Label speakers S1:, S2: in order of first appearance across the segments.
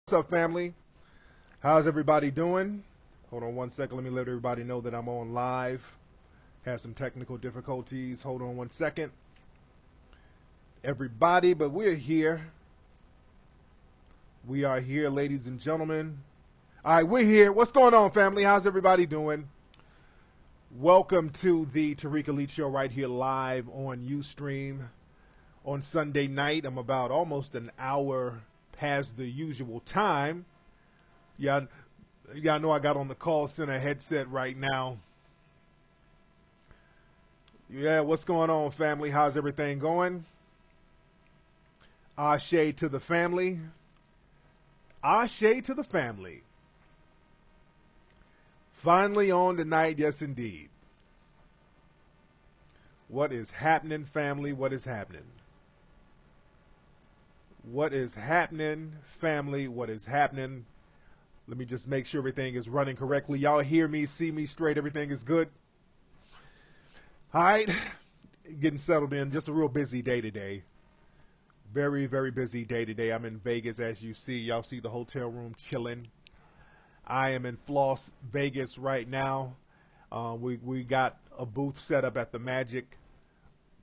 S1: What's up, family? How's everybody doing? Hold on one second. Let me let everybody know that I'm on live. Had some technical difficulties. Hold on one second. Everybody, but we're here. We are here, ladies and gentlemen. All right, we're here. What's going on, family? How's everybody doing? Welcome to the Tariq Elite Show right here live on Ustream on Sunday night. I'm about almost an hour past the usual time. Y'all know I got on the call center headset right now. Yeah, what's going on, family? How's everything going? Ashe to the family. Ashe to the family. Finally on tonight, yes indeed. What is happening, family? What is happening? What is happening, family? What is happening? Let me just make sure everything is running correctly. Y'all hear me, see me straight, everything is good? All right, getting settled in. Just a real busy day today. Very, very busy day today. I'm in Vegas, as you see. Y'all see the hotel room chilling. I am in Floss, Vegas right now. We got a booth set up at the Magic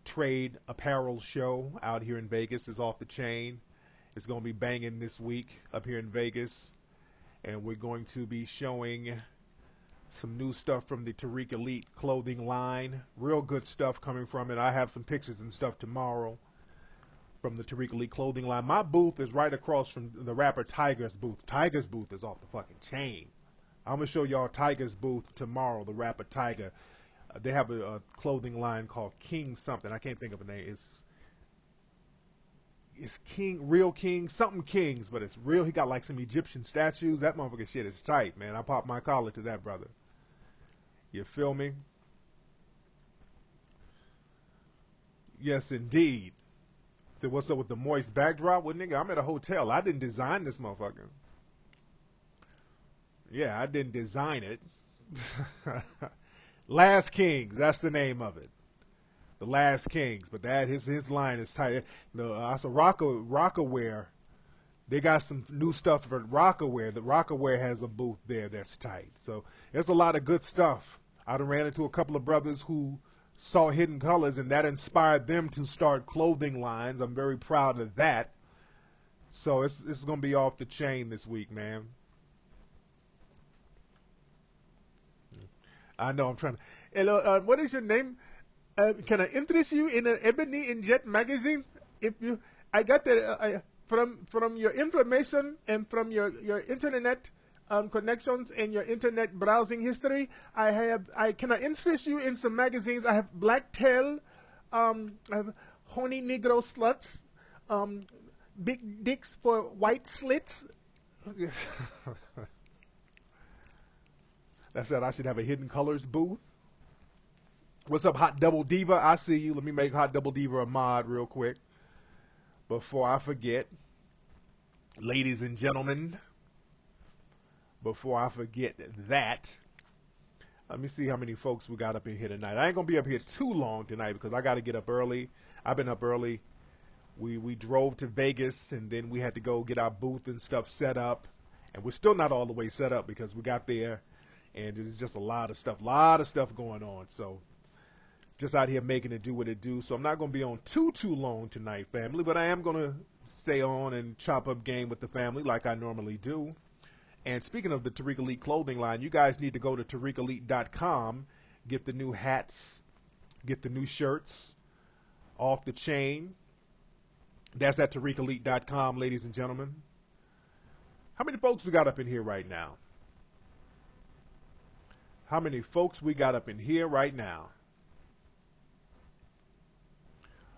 S1: Trade Apparel Show out here in Vegas. It's off the chain. It's going to be banging this week up here in Vegas. And we're going to be showing some new stuff from the Tariq Elite clothing line. Real good stuff coming from it. I have some pictures and stuff tomorrow from the Tariq Elite clothing line. My booth is right across from the rapper Tiger's booth. Tiger's booth is off the fucking chain. I'm going to show y'all Tiger's booth tomorrow, the rapper Tiger. They have a clothing line called King something. I can't think of a name. It's King, Real King, something Kings, but it's real. He got like some Egyptian statues. That motherfucking shit is tight, man. I popped my collar to that, brother. You feel me? Yes, indeed. So what's up with the moist backdrop? Well, nigga, I'm at a hotel. I didn't design this motherfucker. Yeah, I didn't design it. Last Kings, that's the name of it. The Last Kings, but that his line is tight. Also Rockaware, they got some new stuff for Rockaware. The Rockaware has a booth there that's tight. So there's a lot of good stuff. I done ran into a couple of brothers who saw Hidden Colors, and that inspired them to start clothing lines. I'm very proud of that. So it's gonna be off the chain this week, man. I know I'm trying to. Hello, what is your name? Can I interest you in an Ebony and Jet magazine? If you, I got that from your information and from your internet connections and your internet browsing history. Can I interest you in some magazines? I have Black Tail, I have Horny Negro Sluts, Big Dicks for White Slits. That said, I should have a Hidden Colors booth. What's up, Hot Double Diva? I see you. Let me make Hot Double Diva a mod real quick before I forget. Ladies and gentlemen, before I forget that, let me see how many folks we got up in here tonight. I ain't going to be up here too long tonight because I got to get up early. I've been up early. We drove to Vegas, and then we had to go get our booth and stuff set up. And we're still not all the way set up because we got there, and there's just a lot of stuff going on. So just out here making it do what it do. So I'm not going to be on too long tonight, family, but I am going to stay on and chop up game with the family like I normally do. And speaking of the Tariq Elite clothing line, you guys need to go to TariqElite.com, get the new hats, get the new shirts off the chain. That's at TariqElite.com, ladies and gentlemen. How many folks we got up in here right now? How many folks we got up in here right now?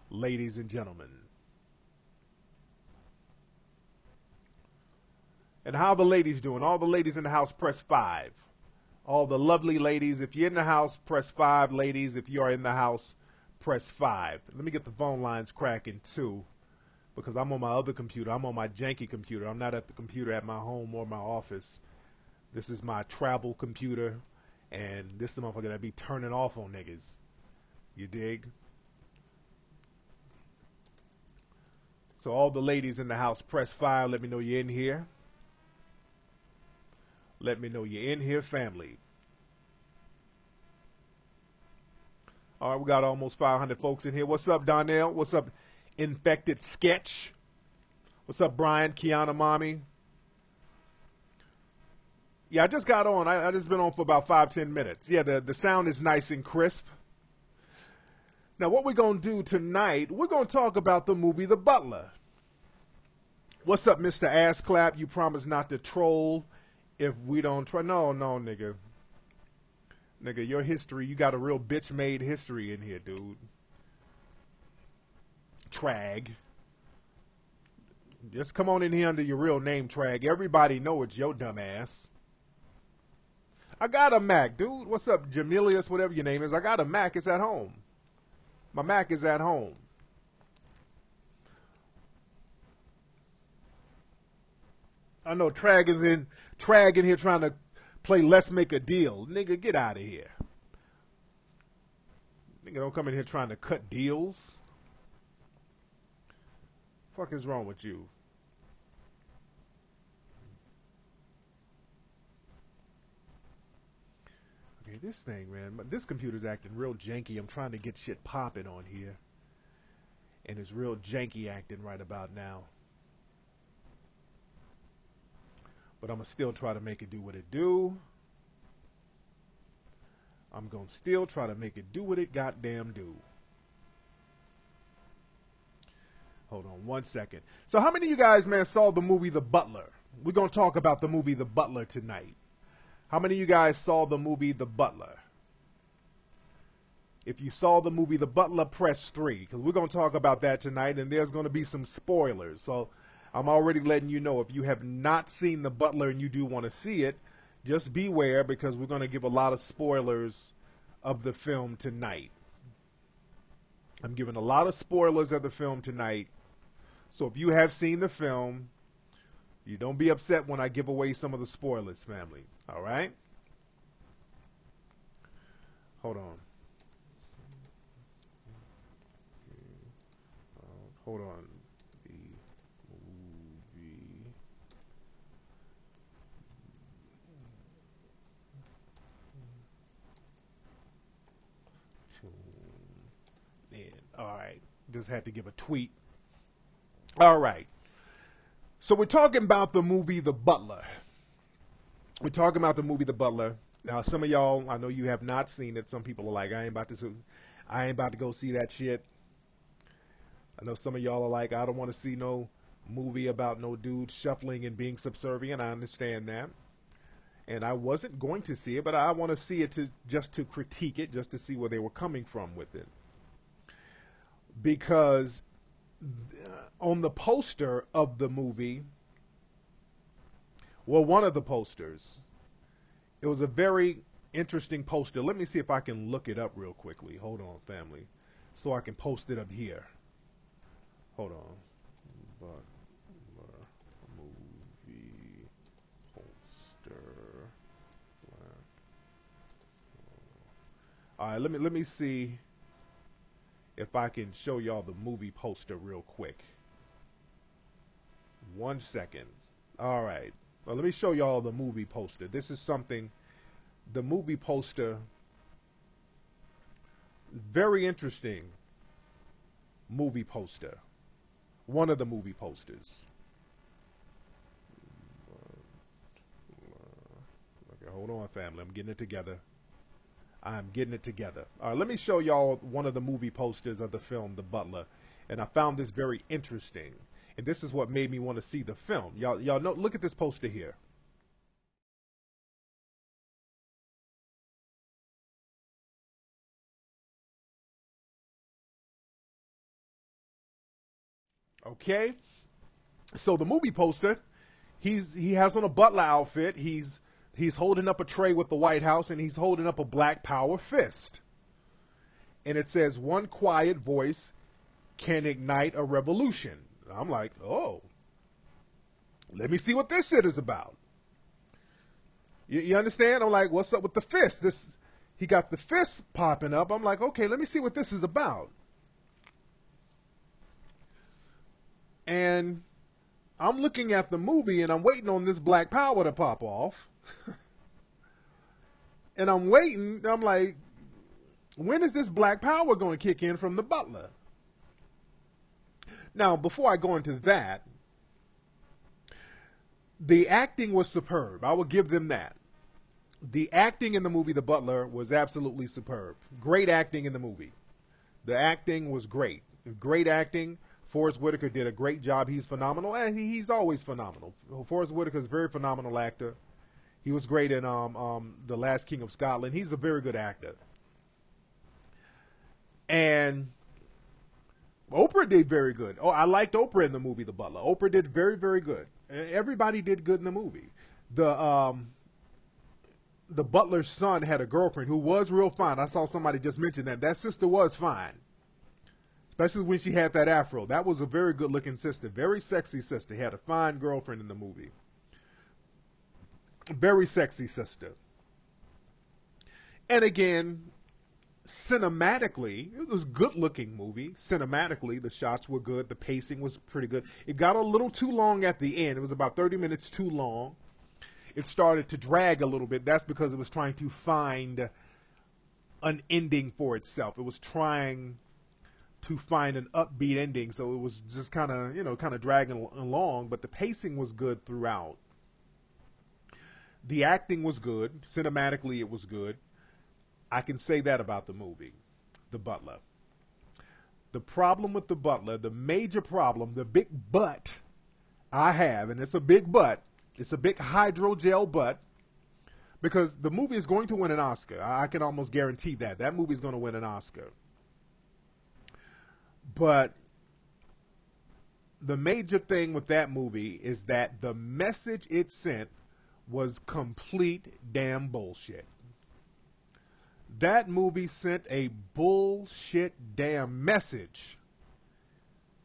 S1: Ladies and gentlemen. And how the ladies doing? All the ladies in the house, press 5. All the lovely ladies, if you're in the house, press 5. Ladies, if you are in the house, press 5. Let me get the phone lines cracking too, because I'm on my other computer. I'm on my janky computer. I'm not at the computer at my home or my office. This is my travel computer, and this is the motherfucker that be turning off on niggas. You dig? So all the ladies in the house, press 5. Let me know you're in here. Let me know you're in here, family. All right, we got almost 500 folks in here. What's up, Donnell? What's up, Infected Sketch? What's up, Brian, Kiana, Mommy? Yeah, I just got on. I just been on for about 5-10 minutes. Yeah, the sound is nice and crisp. Now, what we're going to do tonight, we're going to talk about the movie The Butler. What's up, Mr. Ass Clap? You promise not to troll if we don't try. No, nigga. Nigga, your history, you got a real bitch-made history in here, dude. Trag. Just come on in here under your real name, Trag. Everybody know it's your dumb ass. I got a Mac, dude. What's up, Jamilius, whatever your name is? I got a Mac. It's at home. My Mac is at home. I know Trag in here trying to play Let's Make a Deal. Nigga, get out of here. Nigga, don't come in here trying to cut deals. Fuck is wrong with you? Okay, this thing, man. This computer's acting real janky. I'm trying to get shit popping on here. And it's real janky acting right about now. But I'm going to still try to make it do what it do. I'm going to still try to make it do what it goddamn do. Hold on 1 second. So how many of you guys, man, saw the movie The Butler? We're going to talk about the movie The Butler tonight. How many of you guys saw the movie The Butler? If you saw the movie The Butler, press 3. Because we're going to talk about that tonight. And there's going to be some spoilers. So I'm already letting you know, if you have not seen The Butler and you do want to see it, just beware, because we're going to give a lot of spoilers of the film tonight. I'm giving a lot of spoilers of the film tonight. So if you have seen the film, you don't be upset when I give away some of the spoilers, family. All right? Hold on. Hold on. All right. Just had to give a tweet. All right. So we're talking about the movie The Butler. We're talking about the movie The Butler. Now, some of y'all, I know you have not seen it. Some people are like, I ain't about to go see that shit. I know some of y'all are like, I don't want to see no movie about no dude shuffling and being subservient. I understand that. And I wasn't going to see it, but I want to see it just to critique it, just to see where they were coming from with it. Because on the poster of the movie, well, one of the posters, it was a very interesting poster. Let me see if I can look it up real quickly. Hold on, family, so I can post it up here. Hold on. Movie poster. All right, let me see if I can show y'all the movie poster real quick. 1 second. All right. Well, let me show y'all the movie poster. This is something, the movie poster, very interesting movie poster. One of the movie posters. Okay, hold on, family. I'm getting it together. I'm getting it together. All right, let me show y'all one of the movie posters of the film, The Butler. And I found this very interesting. And this is what made me want to see the film. Y'all know, look at this poster here. Okay? So the movie poster, he has on a butler outfit. He's holding up a tray with the White House, and he's holding up a black power fist. And it says, one quiet voice can ignite a revolution. I'm like, oh, let me see what this shit is about. You understand? I'm like, what's up with the fist? He got the fist popping up. I'm like, okay, let me see what this is about. And I'm looking at the movie, and I'm waiting on this black power to pop off. And I'm waiting. I'm like, when is this black power going to kick in from the butler? Now, before I go into that, the acting was superb. I will give them that. The acting in the movie The Butler was absolutely superb. Great acting in the movie. The acting was great. Great acting. Forrest Whitaker did a great job. He's phenomenal. And he's always phenomenal. Forrest Whitaker is a very phenomenal actor. He was great in The Last King of Scotland. He's a very good actor. And Oprah did very good. Oh, I liked Oprah in the movie The Butler. Oprah did very, very good. Everybody did good in the movie. The butler's son had a girlfriend who was real fine. I saw somebody just mention that. That sister was fine. Especially when she had that afro. That was a very good looking sister. Very sexy sister. Had a fine girlfriend in the movie. Very sexy sister. And again, cinematically, it was a good looking movie. Cinematically, the shots were good. The pacing was pretty good. It got a little too long at the end. It was about 30 minutes too long. It started to drag a little bit. That's because it was trying to find an ending for itself. It was trying to find an upbeat ending. So it was just kind of dragging along, but the pacing was good throughout. The acting was good. Cinematically, it was good. I can say that about the movie, The Butler. The problem with The Butler, the major problem, the big but I have, and it's a big but, it's a big hydrogel but, because the movie is going to win an Oscar. I can almost guarantee that. That movie is going to win an Oscar. But the major thing with that movie is that the message it sent was complete damn bullshit. That movie sent a bullshit damn message.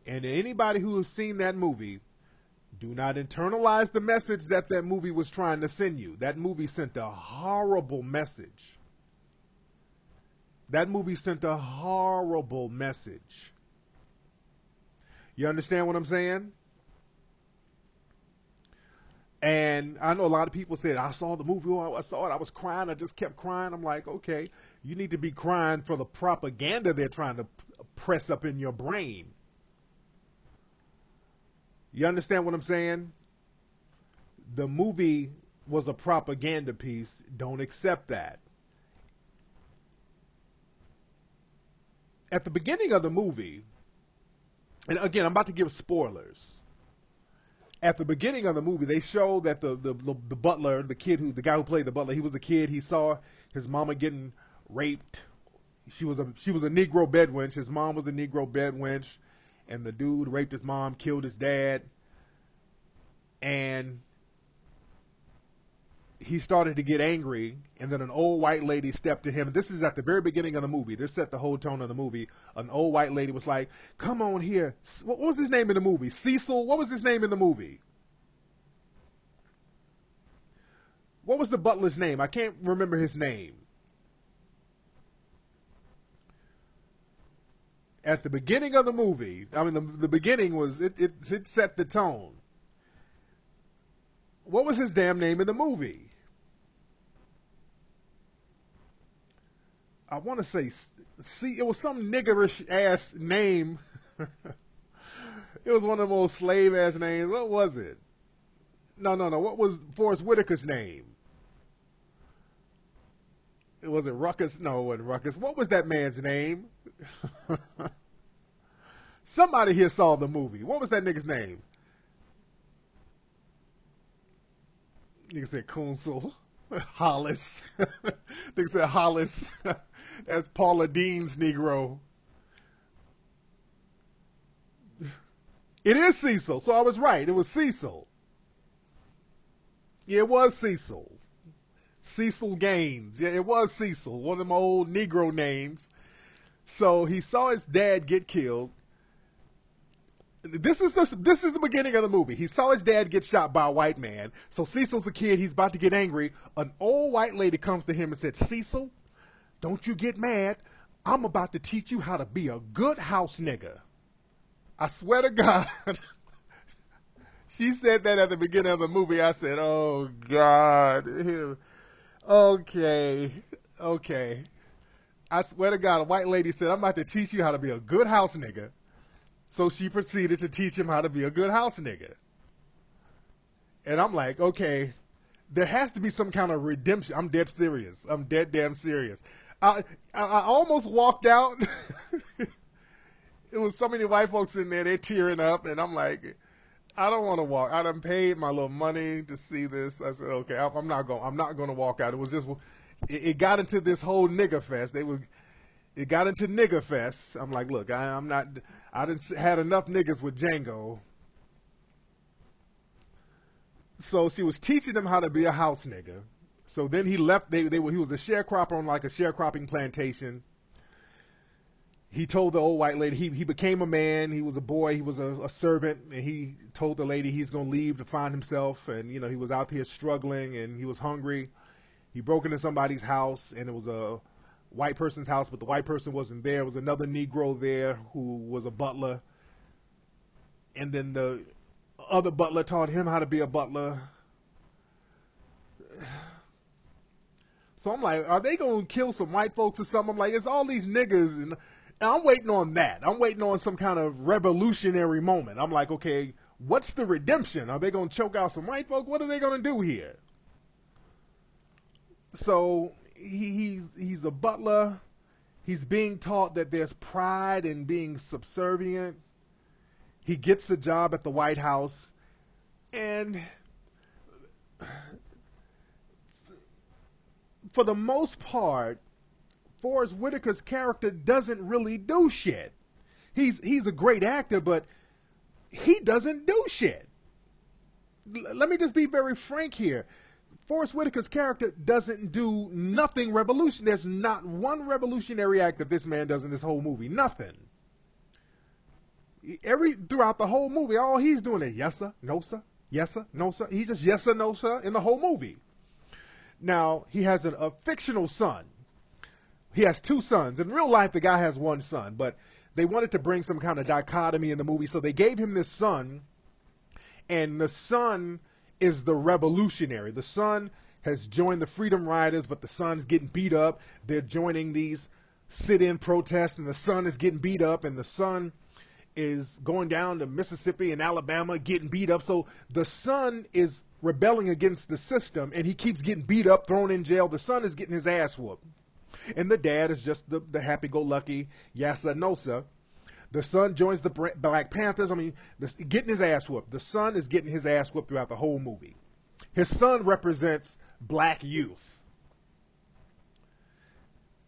S1: And anybody who has seen that movie, do not internalize the message that movie was trying to send you. That movie sent a horrible message. That movie sent a horrible message. You understand what I'm saying? And I know a lot of people said, I saw the movie, I saw it, I was crying, I just kept crying. I'm like, okay, you need to be crying for the propaganda they're trying to press up in your brain. You understand what I'm saying? The movie was a propaganda piece. Don't accept that. At the beginning of the movie, and again, I'm about to give spoilers. At the beginning of the movie, they show that the butler, the guy who played the butler, he was a kid. He saw his mama getting raped. She was a Negro bedwench. His mom was a Negro bedwench, and the dude raped his mom, killed his dad, and he started to get angry. And then an old white lady stepped to him. This is at the very beginning of the movie. This set the whole tone of the movie. An old white lady was like, "Come on here." What was his name in the movie? Cecil. What was his name in the movie? What was the butler's name? I can't remember his name. At the beginning of the movie, I mean, the beginning was, it set the tone. What was his damn name in the movie? I want to say, it was some niggerish ass name. It was one of the most slave ass names. What was it? No. What was Forrest Whitaker's name? Was it Ruckus? No, it wasn't Ruckus. What was that man's name? Somebody here saw the movie. What was that nigga's name? Nigga said Kunzel. Hollis. Nigga said Hollis. That's Paula Dean's Negro. It is Cecil, so I was right. It was Cecil. Yeah, it was Cecil. Cecil Gaines. Yeah, it was Cecil, one of them old Negro names. So he saw his dad get killed. This is the beginning of the movie. He saw his dad get shot by a white man. So Cecil's a kid. He's about to get angry. An old white lady comes to him and said, "Cecil, don't you get mad. I'm about to teach you how to be a good house nigga." I swear to God. She said that at the beginning of the movie. I said, "Oh God, okay, okay." I swear to God, a white lady said, "I'm about to teach you how to be a good house nigga." So she proceeded to teach him how to be a good house nigga. And I'm like, okay, there has to be some kind of redemption. I'm dead serious. I'm dead damn serious. I almost walked out. It was so many white folks in there. They're tearing up, and I'm like, I don't want to walk. I done paid my little money to see this. I said, okay, I'm not going. I'm not going to walk out. It was just, it got into this whole nigger fest. It got into nigger fest. I'm like, look, I'm not. I didn't had enough niggas with Django. So she was teaching him how to be a house nigga. So then he left. He was a sharecropper on like a sharecropping plantation. He told the old white lady he became a man. He was a boy. He was a servant, and he told the lady he's gonna leave to find himself. And you know he was out here struggling, and he was hungry. He broke into somebody's house, and it was a white person's house, but the white person wasn't there. There was another Negro there who was a butler, and then the other butler taught him how to be a butler. So I'm like, are they gonna kill some white folks or something? I'm like, it's all these niggas, and I'm waiting on that. I'm waiting on some kind of revolutionary moment. I'm like, okay, what's the redemption? Are they gonna choke out some white folk? What are they gonna do here? So he's a butler. He's being taught that there's pride in being subservient. He gets a job at the White House, and for the most part, Forrest Whitaker's character doesn't really do shit. He's a great actor, but he doesn't do shit. Let me just be very frank here. Forrest Whitaker's character doesn't do nothing revolutionary. There's not one revolutionary act that this man does in this whole movie. Nothing. Throughout the whole movie, all he's doing is yes sir, no sir, yes sir, no sir. He's just yes sir, no sir in the whole movie. Now he has a fictional son. He has two sons. In real life, the guy has one son, but they wanted to bring some kind of dichotomy in the movie, so they gave him this son, and the son is the revolutionary. The son has joined the Freedom Riders, but the son's getting beat up. They're joining these sit-in protests, and the son is getting beat up, and the son is going down to Mississippi and Alabama getting beat up. So the son is rebelling against the system, and he keeps getting beat up, thrown in jail. The son is getting his ass whooped. And the dad is just the happy-go-lucky, yes sir, no sir. The son joins the Black Panthers. I mean, getting his ass whooped. The son is getting his ass whooped throughout the whole movie. His son represents black youth.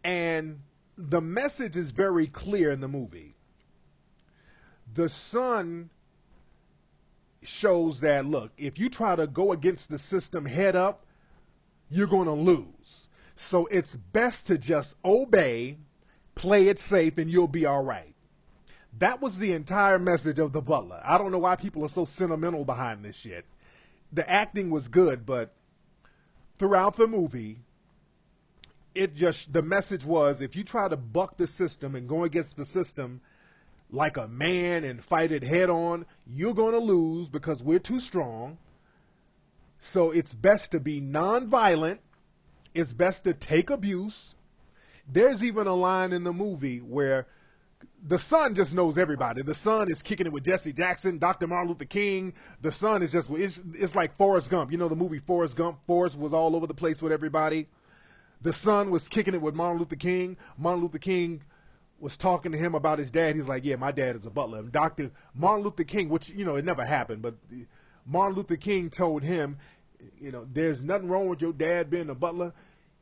S1: And the message is very clear in the movie. The son shows that, look, if you try to go against the system head up, you're going to lose. So it's best to just obey, play it safe, and you'll be all right. That was the entire message of The Butler. I don't know why people are so sentimental behind this shit. The acting was good, but throughout the movie, the message was, if you try to buck the system and go against the system like a man and fight it head on, you're going to lose because we're too strong. So it's best to be nonviolent. It's best to take abuse. There's even a line in the movie where the son just knows everybody. The son is kicking it with Jesse Jackson, Dr. Martin Luther King. The son is just, it's like Forrest Gump. You know the movie Forrest Gump? Forrest was all over the place with everybody. The son was kicking it with Martin Luther King. Martin Luther King was talking to him about his dad. He's like, yeah, my dad is a butler. And Dr. Martin Luther King, which, you know, it never happened, but Martin Luther King told him, you know, there's nothing wrong with your dad being a butler.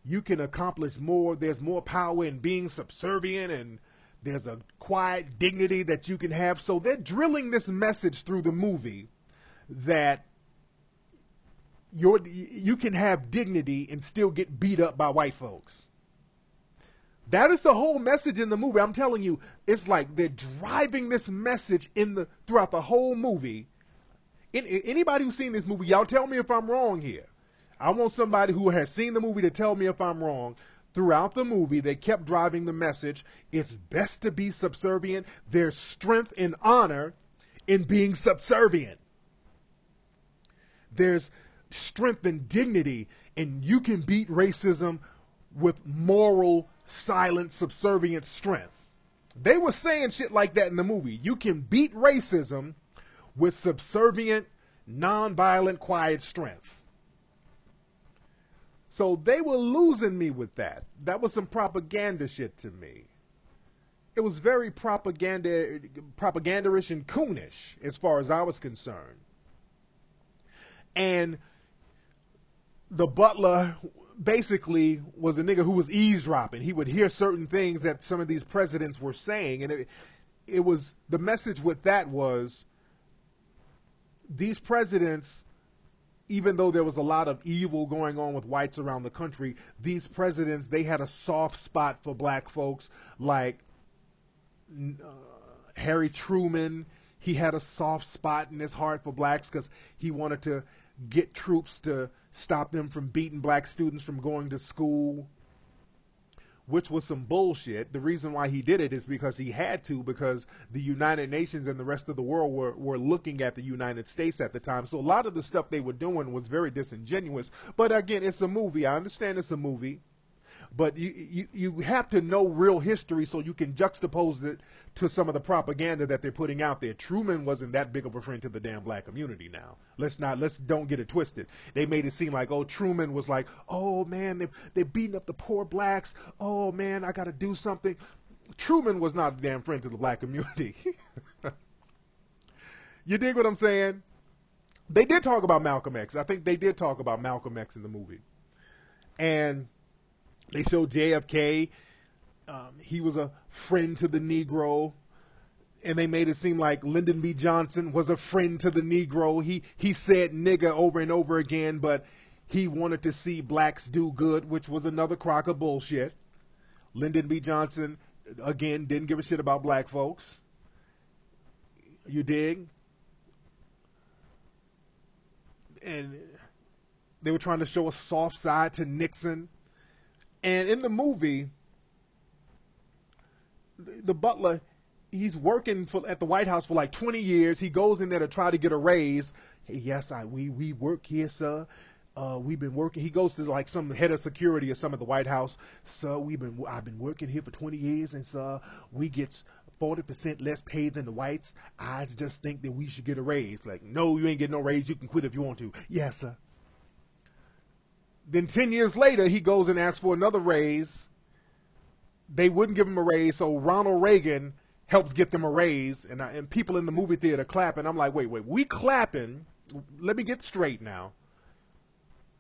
S1: You can accomplish more. There's more power in being subservient, and there's a quiet dignity that you can have. So they're drilling this message through the movie that you can have dignity and still get beat up by white folks. That is the whole message in the movie. I'm telling you, it's like they're driving this message throughout the whole movie. Anybody who's seen this movie, y'all tell me if I'm wrong here. I want somebody who has seen the movie to tell me if I'm wrong. Throughout the movie, they kept driving the message, it's best to be subservient. There's strength and honor in being subservient. There's strength and dignity, and you can beat racism with moral, silent, subservient strength. They were saying shit like that in the movie. You can beat racism with subservient, nonviolent, quiet strength. So they were losing me with that. That was some propaganda shit to me. It was very propagandaish and coonish as far as I was concerned. And the butler basically was a nigga who was eavesdropping. He would hear certain things that some of these presidents were saying. And it was, the message with that was, these presidents, even though there was a lot of evil going on with whites around the country, these presidents, they had a soft spot for black folks. Like Harry Truman, he had a soft spot in his heart for blacks because he wanted to get troops to stop them from beating black students from going to school, which was some bullshit. The reason why he did it is because he had to, because the United Nations and the rest of the world were looking at the United States at the time. So a lot of the stuff they were doing was very disingenuous. But again, it's a movie. I understand it's a movie. But you have to know real history so you can juxtapose it to some of the propaganda that they're putting out there. Truman wasn't that big of a friend to the damn black community now. Let's don't get it twisted. They made it seem like, oh, Truman was like, oh man, they're beating up the poor blacks. Oh man, I got to do something. Truman was not a damn friend to the black community. You dig what I'm saying? They did talk about Malcolm X. I think they did talk about Malcolm X in the movie. And they showed JFK. He was a friend to the Negro. And they made it seem like Lyndon B. Johnson was a friend to the Negro. He said nigga over and over again, but he wanted to see blacks do good, which was another crock of bullshit. Lyndon B. Johnson, again, didn't give a shit about black folks. You dig? And they were trying to show a soft side to Nixon. And in the movie, the butler, he's working at the White House for like 20 years. He goes in there to try to get a raise. Hey, yes, we work here, sir. We've been working. He goes to like some head of security or some at the White House. Sir, I've been working here for 20 years, and sir, we get 40% less pay than the whites. I just think that we should get a raise. Like, no, you ain't getting no raise. You can quit if you want to. Yes, sir. Then 10 years later, he goes and asks for another raise. They wouldn't give him a raise, so Ronald Reagan helps get them a raise. And people in the movie theater clapping. I'm like, wait, we clapping? Let me get straight now.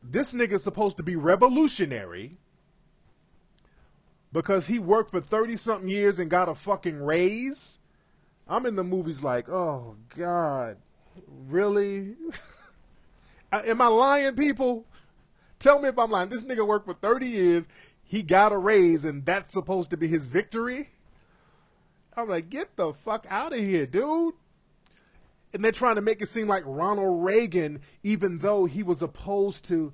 S1: This nigga's supposed to be revolutionary because he worked for 30-something years and got a fucking raise? I'm in the movies like, oh, God, really? Am I lying, people? Tell me if I'm lying. This nigga worked for 30 years. He got a raise, and that's supposed to be his victory? I'm like, get the fuck out of here, dude. And they're trying to make it seem like Ronald Reagan, even though he was opposed to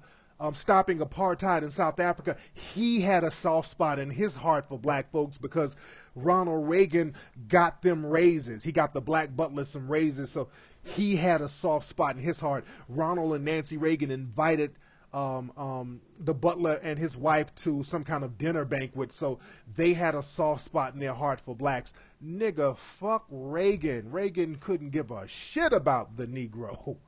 S1: stopping apartheid in South Africa, he had a soft spot in his heart for black folks because Ronald Reagan got them raises. He got the black butlers some raises, so he had a soft spot in his heart. Ronald and Nancy Reagan invited the butler and his wife to some kind of dinner banquet, so they had a soft spot in their heart for blacks. Nigga, fuck Reagan. Reagan couldn't give a shit about the Negro.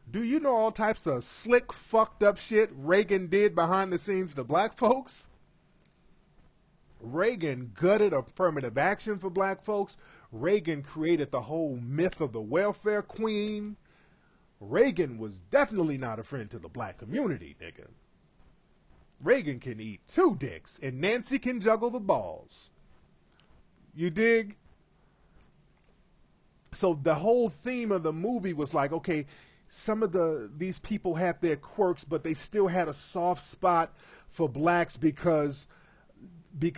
S1: Do you know all types of slick, fucked up shit Reagan did behind the scenes to black folks? Reagan gutted affirmative action for black folks. Reagan created the whole myth of the welfare queen. Reagan was definitely not a friend to the black community, nigga. Reagan can eat 2 dicks, and Nancy can juggle the balls. You dig? So the whole theme of the movie was like, okay, some of these people had their quirks, but they still had a soft spot for blacks because they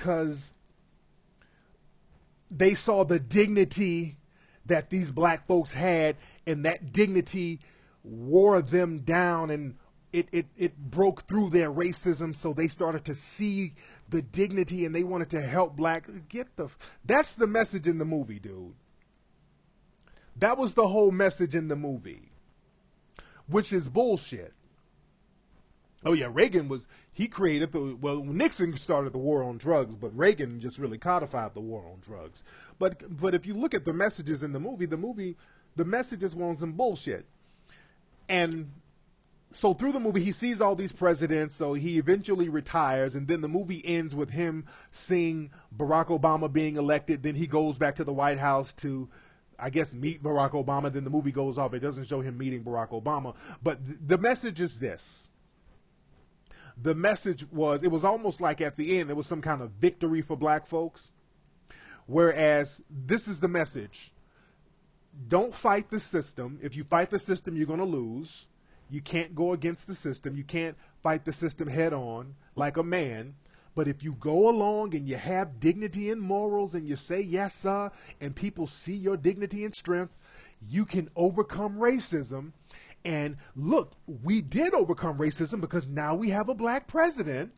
S1: saw the dignity that these black folks had, and that dignity wore them down, and it broke through their racism, so they started to see the dignity, and they wanted to help black. That's the message in the movie, dude. That was the whole message in the movie. which is bullshit. Oh yeah, he created Nixon started the war on drugs, but Reagan just really codified the war on drugs. But if you look at the messages in the movie, the messages were on some bullshit. And so through the movie, he sees all these presidents, so he eventually retires, and then the movie ends with him seeing Barack Obama being elected. Then he goes back to the White House to, I guess, meet Barack Obama. Then the movie goes off. It doesn't show him meeting Barack Obama. But the message is this. The message was, it was almost like at the end, there was some kind of victory for black folks. Whereas this is the message. Don't fight the system. If you fight the system, you're going to lose. You can't go against the system. You can't fight the system head on like a man. But if you go along and you have dignity and morals and you say yes, sir, and people see your dignity and strength, you can overcome racism. And look, we did overcome racism because now we have a black president.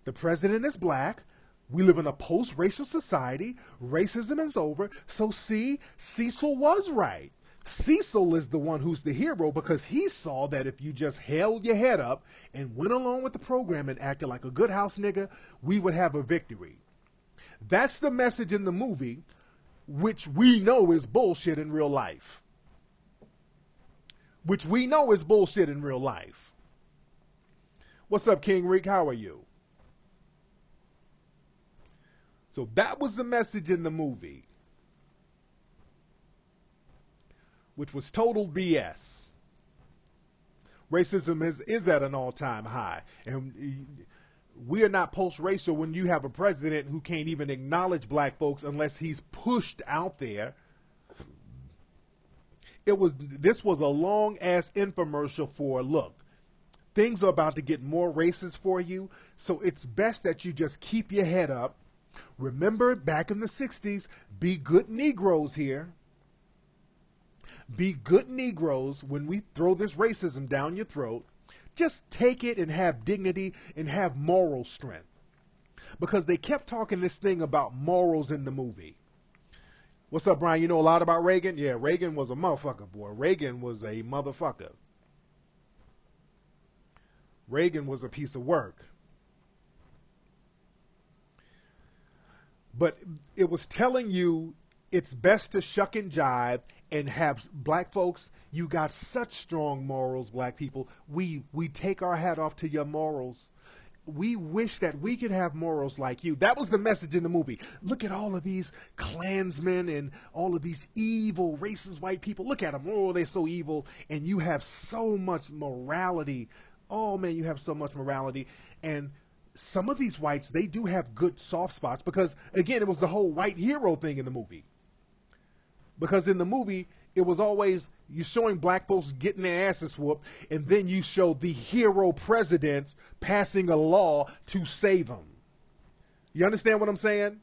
S1: The president is black. We live in a post-racial society. Racism is over. So see, Cecil was right. Cecil is the one who's the hero because he saw that if you just held your head up and went along with the program and acted like a good house nigga, we would have a victory. That's the message in the movie, which we know is bullshit in real life. Which we know is bullshit in real life. What's up, King Rick? How are you? So that was the message in the movie, which was total BS. Racism is at an all-time high. And we are not post-racial when you have a president who can't even acknowledge black folks unless he's pushed out there. This was a long-ass infomercial for, look, things are about to get more racist for you, so it's best that you just keep your head up. Remember, back in the 60s, be good Negroes here. Be good Negroes when we throw this racism down your throat. Just take it and have dignity and have moral strength. Because they kept talking this thing about morals in the movie. What's up, Brian? You know a lot about Reagan? Yeah, Reagan was a motherfucker, boy. Reagan was a motherfucker. Reagan was a piece of work. But it was telling you it's best to shuck and jive and have black folks. You got such strong morals, black people. We take our hat off to your morals. We wish that we could have morals like you. That was the message in the movie. Look at all of these Klansmen and all of these evil, racist white people. Look at them. Oh, they're so evil. And you have so much morality. Oh, man, you have so much morality. And some of these whites, they do have good soft spots because, again, it was the whole white hero thing in the movie. Because in the movie, it was always you showing black folks getting their asses whooped, and then you show the hero presidents passing a law to save them. You understand what I'm saying?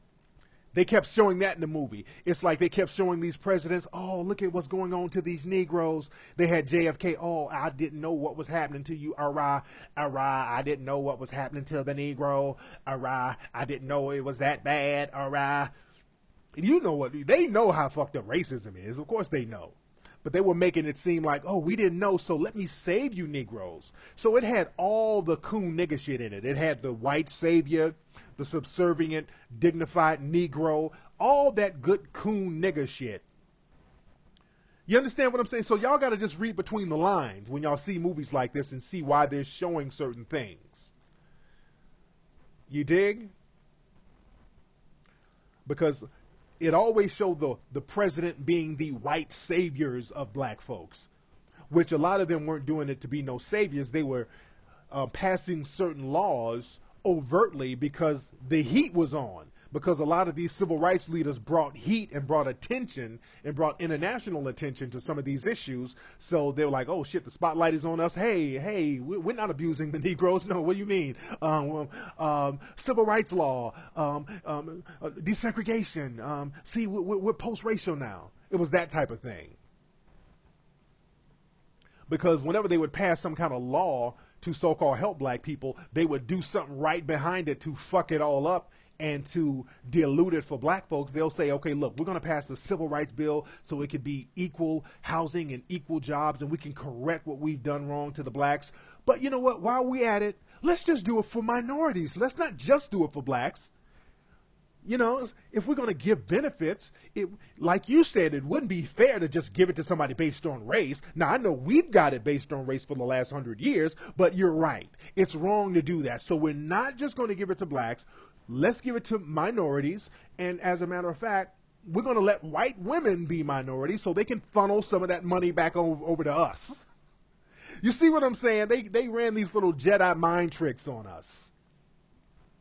S1: They kept showing that in the movie. It's like they kept showing these presidents, oh, look at what's going on to these Negroes. They had JFK, oh, I didn't know what was happening to you, I didn't know what was happening to the Negro, I didn't know it was that bad, You know what? They know how fucked up racism is. Of course they know. But they were making it seem like, oh, we didn't know, so let me save you Negroes. So it had all the coon nigga shit in it. It had the white savior, the subservient, dignified Negro, all that good coon nigga shit. You understand what I'm saying? So y'all got to just read between the lines when y'all see movies like this and see why they're showing certain things. You dig? Because it always showed the president being the white saviors of black folks, which a lot of them weren't doing it to be no saviors. They were passing certain laws overtly because the heat was on, because a lot of these civil rights leaders brought heat and brought attention and brought international attention to some of these issues. So they were like, oh shit, the spotlight is on us. Hey, we're not abusing the Negroes. No, what do you mean? Civil rights law, desegregation. See, we're post-racial now. It was that type of thing. Because whenever they would pass some kind of law to so-called help black people, they would do something right behind it to fuck it all up And to dilute it for black folks, they'll say, okay, look, we're going to pass the civil rights bill so it could be equal housing and equal jobs, and we can correct what we've done wrong to the blacks. But you know what? While we at it, let's just do it for minorities. Let's not just do it for blacks. You know, if we're going to give benefits, like you said, it wouldn't be fair to just give it to somebody based on race. Now, I know we've got it based on race for the last 100 years, but you're right. It's wrong to do that. So we're not just going to give it to blacks. Let's give it to minorities. And as a matter of fact, we're going to let white women be minorities so they can funnel some of that money back over to us. You see what I'm saying? They ran these little Jedi mind tricks on us.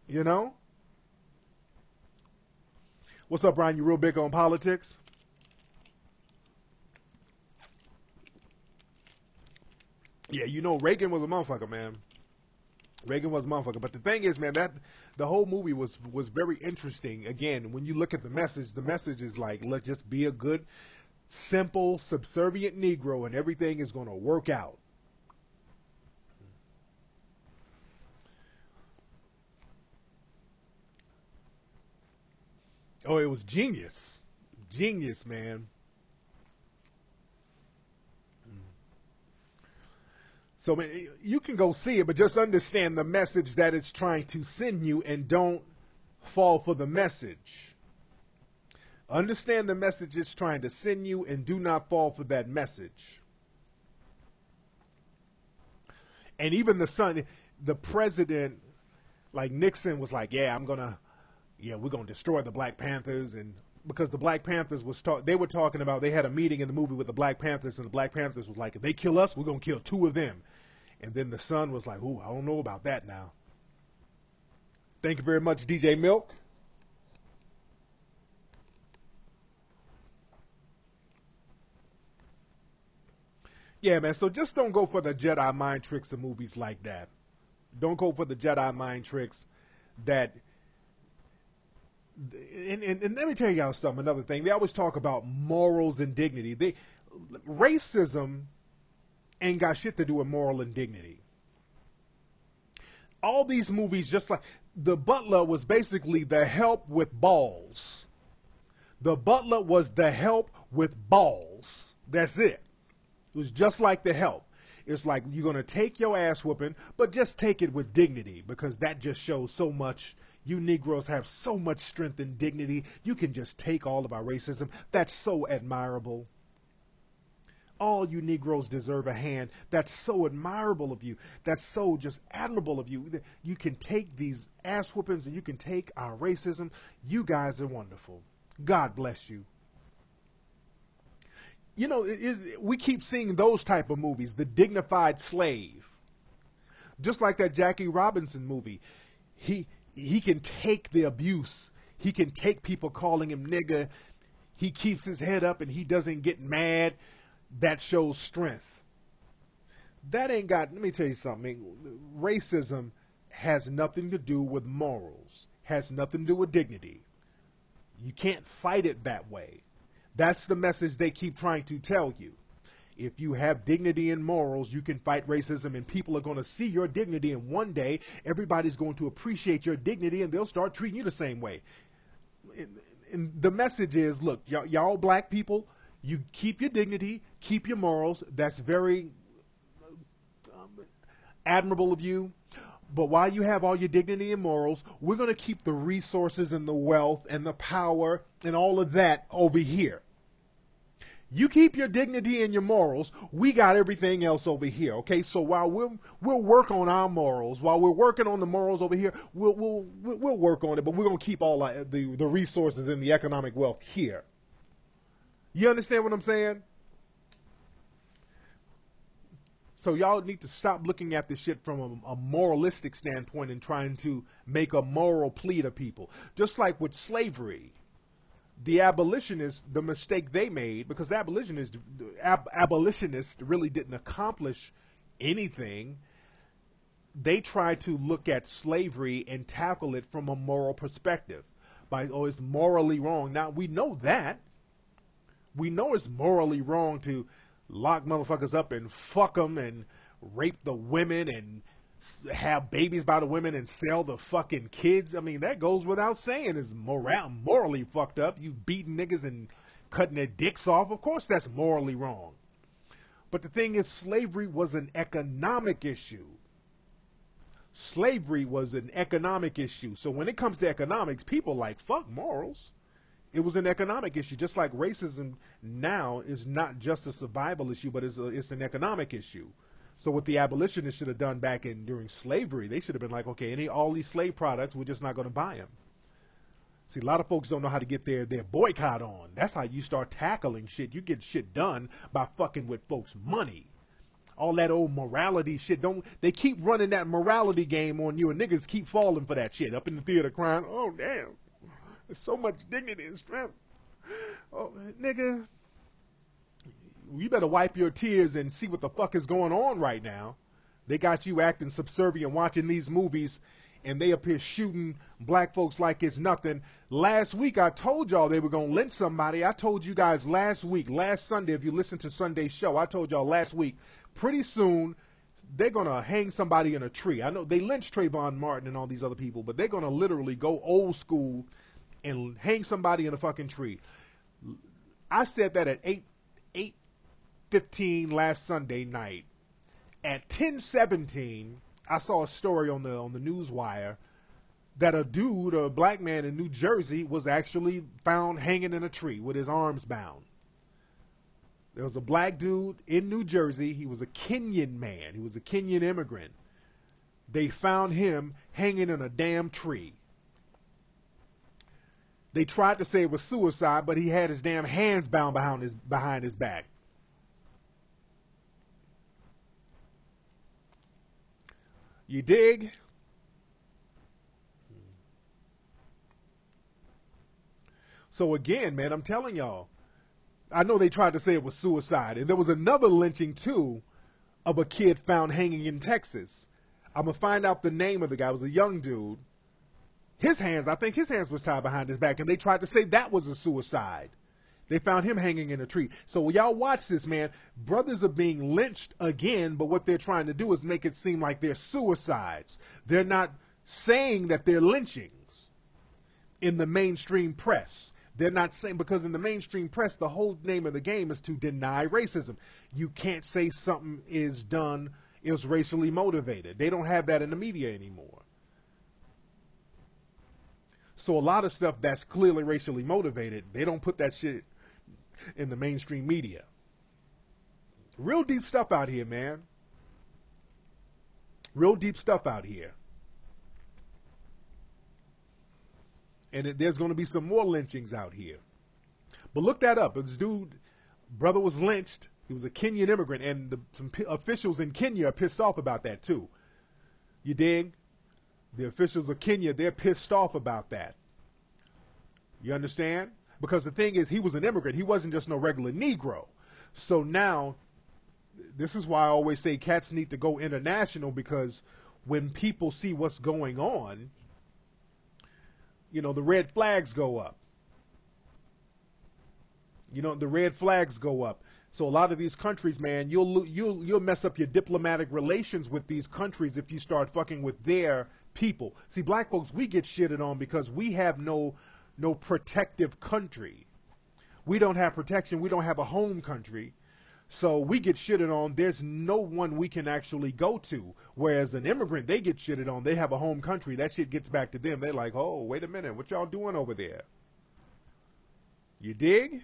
S1: You know? What's up, Brian? You real big on politics? Yeah, you know Reagan was a motherfucker, man. Reagan was a motherfucker. But the thing is, man, that the whole movie was very interesting. Again, when you look at the message is like, let's just be a good, simple, subservient Negro, and everything is going to work out. Oh, it was genius. Genius, man. So, man, you can go see it, but just understand the message that it's trying to send you and don't fall for the message. Understand the message it's trying to send you and do not fall for that message. And even the president, like Nixon was like, we're going to destroy the Black Panthers. And because the Black Panthers they were talking about, they had a meeting in the movie with the Black Panthers, and the Black Panthers was like, if they kill us, we're going to kill two of them. And then the son was like, ooh, I don't know about that now. Thank you very much, DJ Milk. Yeah, man, so just don't go for the Jedi mind tricks of movies like that. Don't go for the Jedi mind tricks that... And let me tell y'all something, another thing. They always talk about morals and dignity. Racism ain't got shit to do with moral and dignity. All these movies, just like The Butler was basically the help with balls. The Butler was the help with balls. That's it. It was just like the help. It's like you're going to take your ass whooping, but just take it with dignity, because that just shows so much. You Negroes have so much strength and dignity. You can just take all of our racism. That's so admirable. All you Negroes deserve a hand. That's so admirable of you. That's so just admirable of you. You can take these ass whoopings and you can take our racism. You guys are wonderful. God bless you. You know, we keep seeing those type of movies, The Dignified Slave. Just like that Jackie Robinson movie. He can take the abuse. He can take people calling him nigger. He keeps his head up and he doesn't get mad. That shows strength. That ain't got, let me tell you something. Racism has nothing to do with morals. Has nothing to do with dignity. You can't fight it that way. That's the message they keep trying to tell you. If you have dignity and morals, you can fight racism, and people are going to see your dignity, and one day everybody's going to appreciate your dignity and they'll start treating you the same way. And the message is, look, y'all black people, you keep your dignity, keep your morals. That's very admirable of you. But while you have all your dignity and morals, we're going to keep the resources and the wealth and the power and all of that over here. You keep your dignity and your morals. We got everything else over here. Okay, so while we'll work on our morals, while we're working on the morals over here, we'll work on it. But we're gonna keep all the resources and the economic wealth here. You understand what I'm saying? So y'all need to stop looking at this shit from a moralistic standpoint and trying to make a moral plea to people. Just like with slavery. The abolitionists, the mistake they made, because the abolitionists really didn't accomplish anything. They tried to look at slavery and tackle it from a moral perspective. It's morally wrong. Now, we know that. We know it's morally wrong to lock motherfuckers up and fuck them and rape the women and have babies by the women and sell the fucking kids. I mean, that goes without saying. It's morally fucked up. You beating niggas and cutting their dicks off. Of course, that's morally wrong. But the thing is, slavery was an economic issue. Slavery was an economic issue. So when it comes to economics, people like, fuck morals. It was an economic issue, just like racism now is not just a survival issue, but it's an economic issue. So what the abolitionists should have done back during slavery, they should have been like, okay, all these slave products, we're just not going to buy them. See, a lot of folks don't know how to get their boycott on. That's how you start tackling shit. You get shit done by fucking with folks' money. All that old morality shit. They keep running that morality game on you, and niggas keep falling for that shit. Up in the theater crying, oh, damn. There's so much dignity and strength. Oh, nigga. You better wipe your tears and see what the fuck is going on right now. They got you acting subservient, watching these movies, and they up here shooting black folks like it's nothing. Last week, I told y'all they were going to lynch somebody. I told you guys last Sunday, if you listen to Sunday's show, I told y'all last week, pretty soon, they're going to hang somebody in a tree. I know they lynched Trayvon Martin and all these other people, but they're going to literally go old school and hang somebody in a fucking tree. I said that at 8:15 last Sunday night. At 10:17, I saw a story on the news wire that a black man in New Jersey, was actually found hanging in a tree with his arms bound. There was a black dude in New Jersey. He was a Kenyan man. He was a Kenyan immigrant. They found him hanging in a damn tree. They tried to say it was suicide, but he had his damn hands bound behind his back. You dig? So again, man, I'm telling y'all, I know they tried to say it was suicide. And there was another lynching, too, of a kid found hanging in Texas. I'm going to find out the name of the guy. It was a young dude. I think his hands was tied behind his back, and they tried to say that was a suicide. They found him hanging in a tree. So y'all watch this, man. Brothers are being lynched again, but what they're trying to do is make it seem like they're suicides. They're not saying that they're lynchings in the mainstream press. They're not saying, because in the mainstream press, the whole name of the game is to deny racism. You can't say something is racially motivated. They don't have that in the media anymore. So a lot of stuff that's clearly racially motivated, they don't put that shit in the mainstream media. Real deep stuff out here, man. Real deep stuff out here. And there's going to be some more lynchings out here. But look that up. This dude, brother was lynched. He was a Kenyan immigrant, and some officials in Kenya are pissed off about that too. You dig? The officials of Kenya, they're pissed off about that. You understand? Because the thing is, he was an immigrant. He wasn't just no regular Negro. So now, this is why I always say cats need to go international, because when people see what's going on, you know, the red flags go up. You know, the red flags go up. So a lot of these countries, man, you'll mess up your diplomatic relations with these countries if you start fucking with their people. See, black folks, we get shitted on because we have no protective country. We don't have protection. We don't have a home country. So we get shitted on. There's no one we can actually go to. Whereas an immigrant, they get shitted on. They have a home country. That shit gets back to them. They're like, oh, wait a minute. What y'all doing over there? You dig?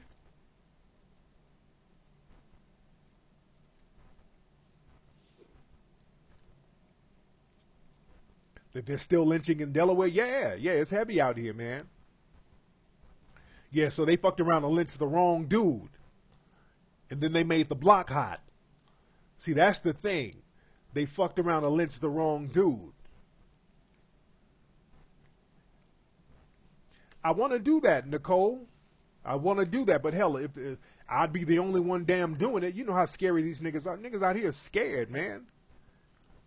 S1: That they're still lynching in Delaware? Yeah, it's heavy out here, man. Yeah, so they fucked around and lynched the wrong dude. And then they made the block hot. See, that's the thing. They fucked around and lynched the wrong dude. I want to do that, Nicole. I want to do that, but hell, if I'd be the only one damn doing it, you know how scary these niggas are. Niggas out here are scared, man.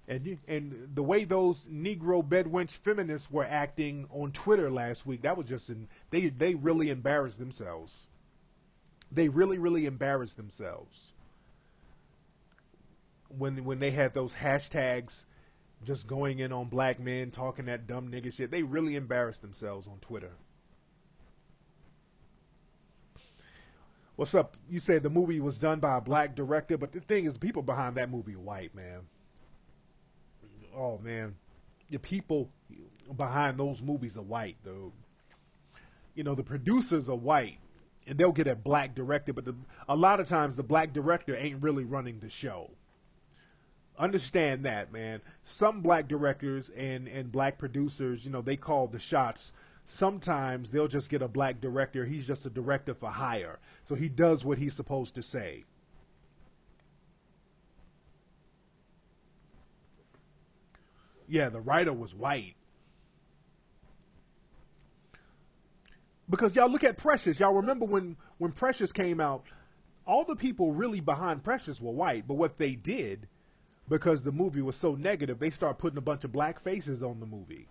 S1: And the way those Negro bedwench feminists were acting on Twitter last week, that was just they really embarrassed themselves. They really, really embarrassed themselves when they had those hashtags just going in on black men, talking that dumb nigga shit. They really embarrassed themselves on Twitter. What's up? You said the movie was done by a black director, but the thing is, people behind that movie are white, man. Oh, man. The people behind those movies are white, dude. You know, the producers are white, and they'll get a black director, but a lot of times the black director ain't really running the show. Understand that, man. Some black directors and black producers, you know, they call the shots. Sometimes they'll just get a black director. He's just a director for hire. So he does what he's supposed to say. Yeah, the writer was white. Because y'all look at Precious. Y'all remember when Precious came out, all the people really behind Precious were white. But what they did, because the movie was so negative, they started putting a bunch of black faces on the movie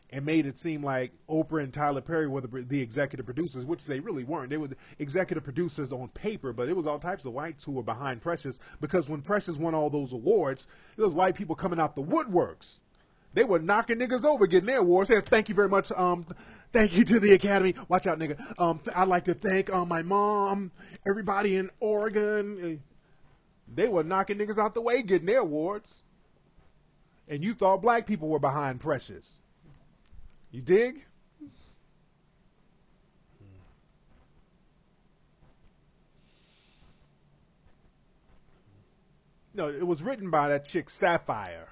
S1: and made it seem like Oprah and Tyler Perry were the executive producers, which they really weren't. They were the executive producers on paper, but it was all types of whites who were behind Precious, because when Precious won all those awards, there was white people coming out the woodworks. They were knocking niggas over getting their awards. Saying, thank you very much. Thank you to the Academy. Watch out, nigga. I'd like to thank my mom, everybody in Oregon. They were knocking niggas out the way getting their awards. And you thought black people were behind Precious. You dig? No, it was written by that chick Sapphire,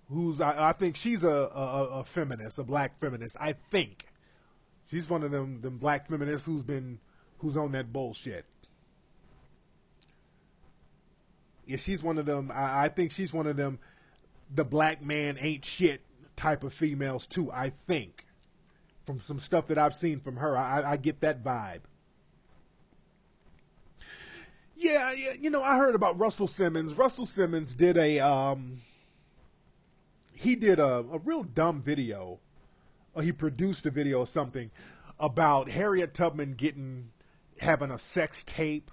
S1: who's I think she's a feminist, a black feminist. I think she's one of them black feminists who's on that bullshit. Yeah, she's one of them. I think she's one of them. The black man ain't shit type of females too. I think from some stuff that I've seen from her, I get that vibe. Yeah, you know, I heard about Russell Simmons. Russell Simmons did he did a real dumb video, or he produced a video or something about Harriet Tubman having a sex tape.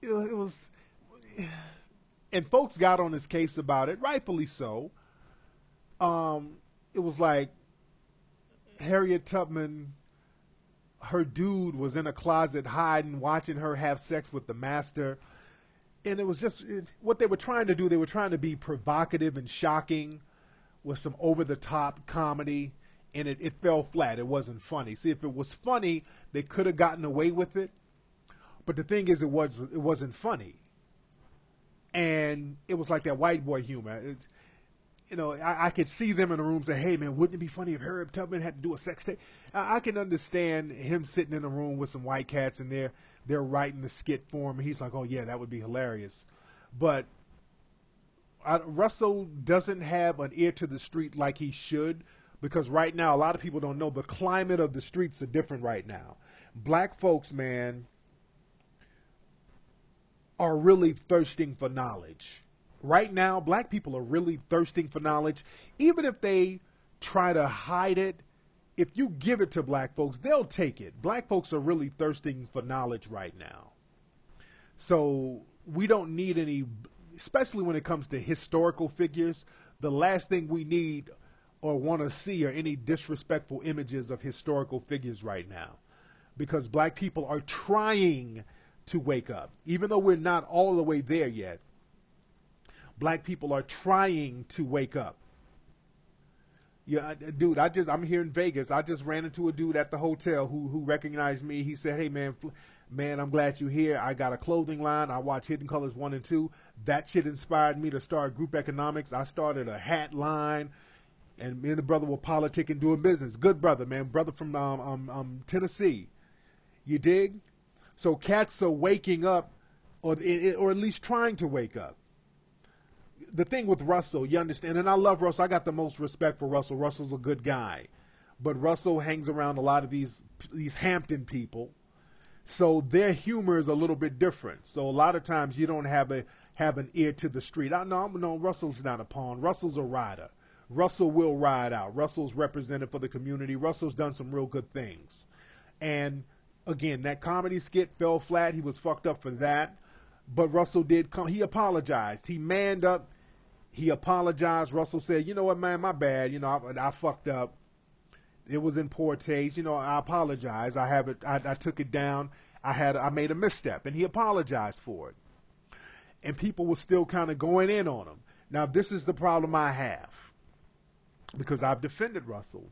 S1: It was, and folks got on his case about it, rightfully so. It was like Harriet Tubman, her dude was in a closet hiding, watching her have sex with the master. And it was just what they were trying to do. They were trying to be provocative and shocking with some over-the-top comedy, and it fell flat. It wasn't funny. See, if it was funny, they could have gotten away with it. But the thing is, it wasn't funny. And it was like that white boy humor. You know, I could see them in the room say, hey, man, wouldn't it be funny if Harriet Tubman had to do a sex tape? I can understand him sitting in a room with some white cats and they're writing the skit for him. And he's like, oh, yeah, that would be hilarious. But Russell doesn't have an ear to the street like he should, because right now a lot of people don't know the climate of the streets are different right now. Black folks, man, are really thirsting for knowledge. Right now, black people are really thirsting for knowledge. Even if they try to hide it, if you give it to black folks, they'll take it. Black folks are really thirsting for knowledge right now. So we don't need any, especially when it comes to historical figures. The last thing we need or want to see are any disrespectful images of historical figures right now. Because black people are trying to wake up. Even though we're not all the way there yet, black people are trying to wake up. Yeah, dude, I'm here in Vegas. I just ran into a dude at the hotel who recognized me. He said, hey, man, I'm glad you're here. I got a clothing line. I watch Hidden Colors 1 and 2. That shit inspired me to start Group Economics. I started a hat line, and me and the brother were politicking, doing business. Good brother, man. Brother from Tennessee. You dig? So cats are waking up, or at least trying to wake up. The thing with Russell, you understand, and I love Russell. I got the most respect for Russell. Russell's a good guy. But Russell hangs around a lot of these Hampton people. So their humor is a little bit different. So a lot of times you don't have an ear to the street. No, Russell's not a pawn. Russell's a rider. Russell will ride out. Russell's represented for the community. Russell's done some real good things. And again, that comedy skit fell flat. He was fucked up for that. But Russell did come. He apologized. He manned up. He apologized. Russell said, "You know what, man, my bad. You know, I fucked up. It was in poor taste. You know, I apologize. I have it. I took it down. I made a misstep," and he apologized for it. And people were still kind of going in on him. Now, this is the problem I have, because I've defended Russell.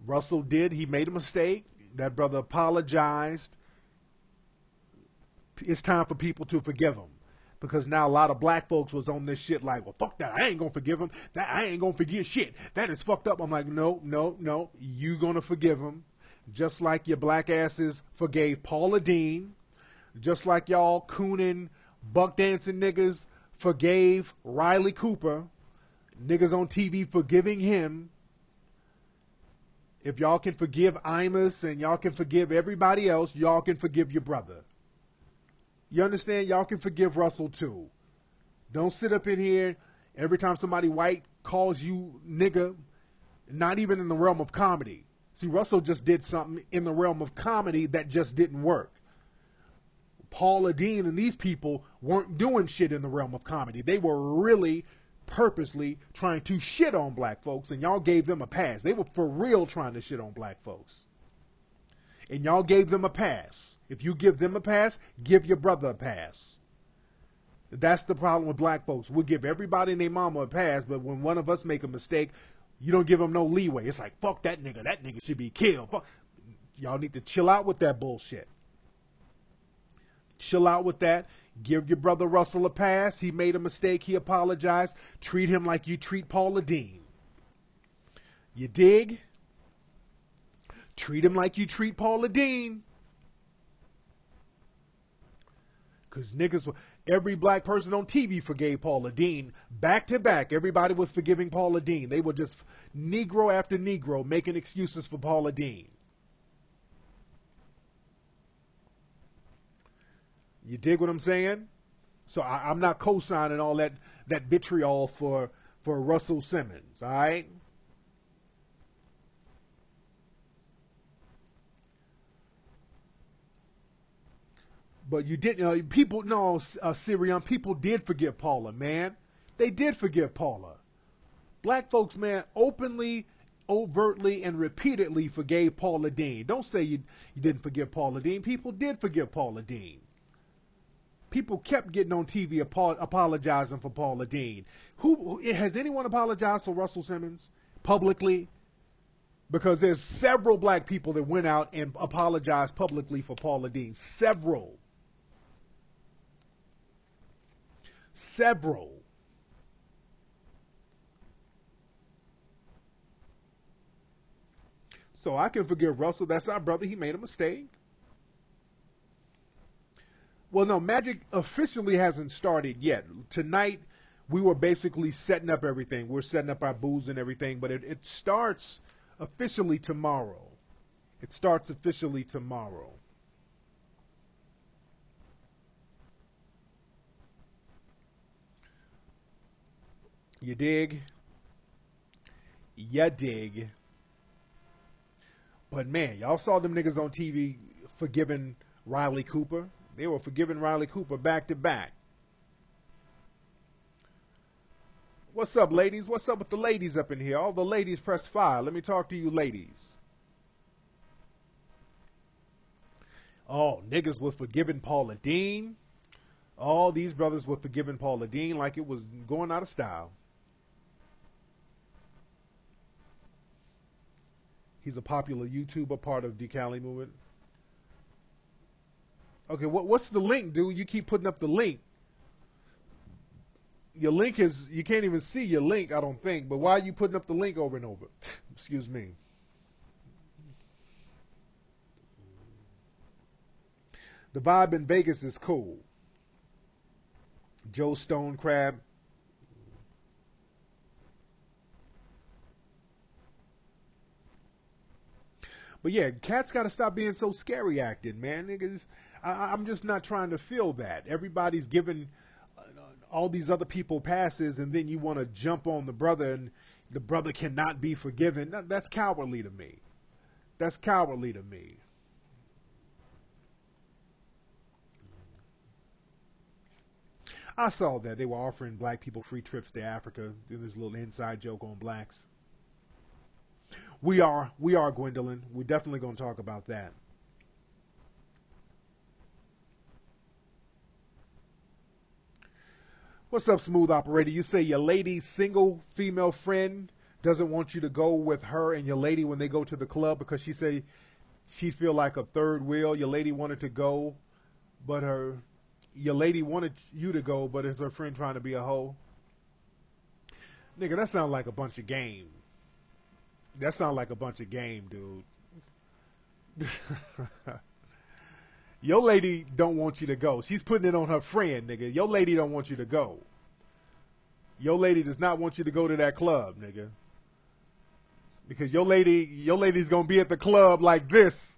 S1: Russell he made a mistake. That brother apologized. It's time for people to forgive him. Because now a lot of black folks was on this shit like, well, fuck that. I ain't going to forgive him. I ain't going to forgive shit. That is fucked up. I'm like, no. You going to forgive him. Just like your black asses forgave Paula Dean. Just like y'all cooning, buck dancing niggas forgave Riley Cooper. Niggas on TV forgiving him. If y'all can forgive Imus and y'all can forgive everybody else, y'all can forgive your brother. You understand? Y'all can forgive Russell too. Don't sit up in here every time somebody white calls you nigga, not even in the realm of comedy. See, Russell just did something in the realm of comedy that just didn't work. Paula Dean and these people weren't doing shit in the realm of comedy. They were really purposely trying to shit on black folks, and y'all gave them a pass. They were for real trying to shit on black folks. And y'all gave them a pass. If you give them a pass, give your brother a pass. That's the problem with black folks. We'll give everybody and their mama a pass, but when one of us make a mistake, you don't give them no leeway. It's like, fuck that nigga. That nigga should be killed. Fuck. Y'all need to chill out with that bullshit. Chill out with that. Give your brother Russell a pass. He made a mistake. He apologized. Treat him like you treat Paula Dean. You dig? Treat him like you treat Paula Dean. Because niggas, every black person on TV forgave Paula Dean. Back to back, everybody was forgiving Paula Dean. They were just Negro after Negro making excuses for Paula Dean. You dig what I'm saying? So I'm not co-signing all that vitriol for Russell Simmons, all right? But you didn't, people, no, Syrian, people did forgive Paula, man. They did forgive Paula. Black folks, man, openly, overtly, and repeatedly forgave Paula Dean. Don't say you didn't forgive Paula Dean. People did forgive Paula Dean. People kept getting on TV apologizing for Paula Dean. Who has anyone apologized for Russell Simmons publicly? Because there's several black people that went out and apologized publicly for Paula Dean. Several. So I can forgive Russell. That's our brother. He made a mistake. Well, no, Magic officially hasn't started yet. Tonight, we were basically setting up everything. We're setting up our booths and everything, but it starts officially tomorrow. It starts officially tomorrow. You dig? You dig? But man, y'all saw them niggas on TV forgiving Riley Cooper. They were forgiving Riley Cooper back to back. What's up, ladies? What's up with the ladies up in here? All the ladies press 5. Let me talk to you ladies. Oh, niggas were forgiving Paula Dean. All these brothers were forgiving Paula Dean like it was going out of style. He's a popular YouTuber, part of Decali movement. Okay, what's the link, dude? You keep putting up the link. Your link is, you can't even see your link, I don't think. But why are you putting up the link over and over? Excuse me. The vibe in Vegas is cool. Joe Stone Crab. But yeah, cats got to stop being so scary acting, man. Niggas, I'm just not trying to feel that. Everybody's giving all these other people passes, and then you want to jump on the brother, and the brother cannot be forgiven. That's cowardly to me. That's cowardly to me. I saw that they were offering black people free trips to Africa. Doing this little inside joke on blacks. We are Gwendolyn. We're definitely going to talk about that. What's up, Smooth Operator? You say your lady's single female friend doesn't want you to go with her and your lady when they go to the club because she say she feel like a third wheel. Your lady wanted to go, but your lady wanted you to go, but is her friend trying to be a hoe? Nigga, that sounds like a bunch of game. That sounds like a bunch of game, dude. Your lady don't want you to go. She's putting it on her friend, nigga. Your lady don't want you to go. Your lady does not want you to go to that club, nigga. Because your lady's gonna be at the club like this.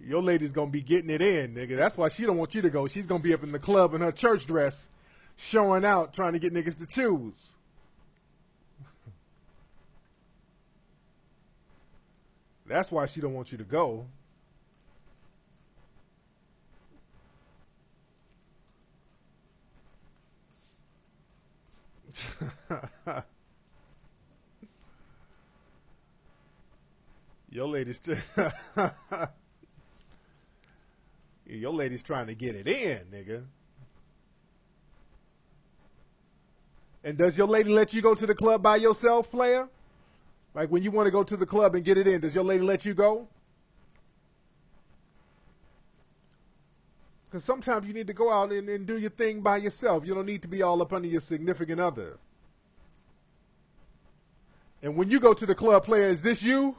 S1: Your lady's gonna be getting it in, nigga. That's why she don't want you to go. She's gonna be up in the club in her church dress, showing out, trying to get niggas to choose. That's why she don't want you to go. Your lady's your lady's trying to get it in, nigga. And does your lady let you go to the club by yourself, player? Like when you want to go to the club and get it in, does your lady let you go? Because sometimes you need to go out and do your thing by yourself. You don't need to be all up under your significant other. And when you go to the club, player, is this you?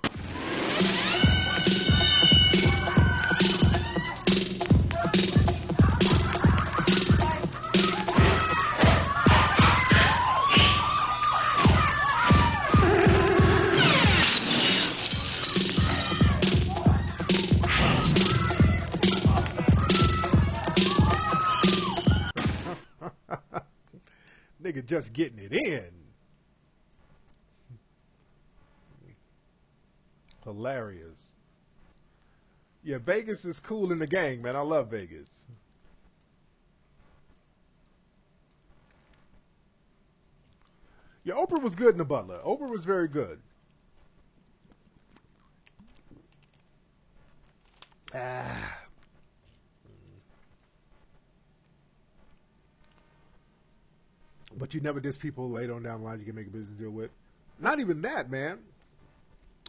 S1: Nigga just getting it in. Hilarious. Yeah, Vegas is cool in the gang, man. I love Vegas. Yeah, Oprah was good in The Butler. Oprah was very good. Ah. But you never diss people later on down the line you can make a business deal with. Not even that, man.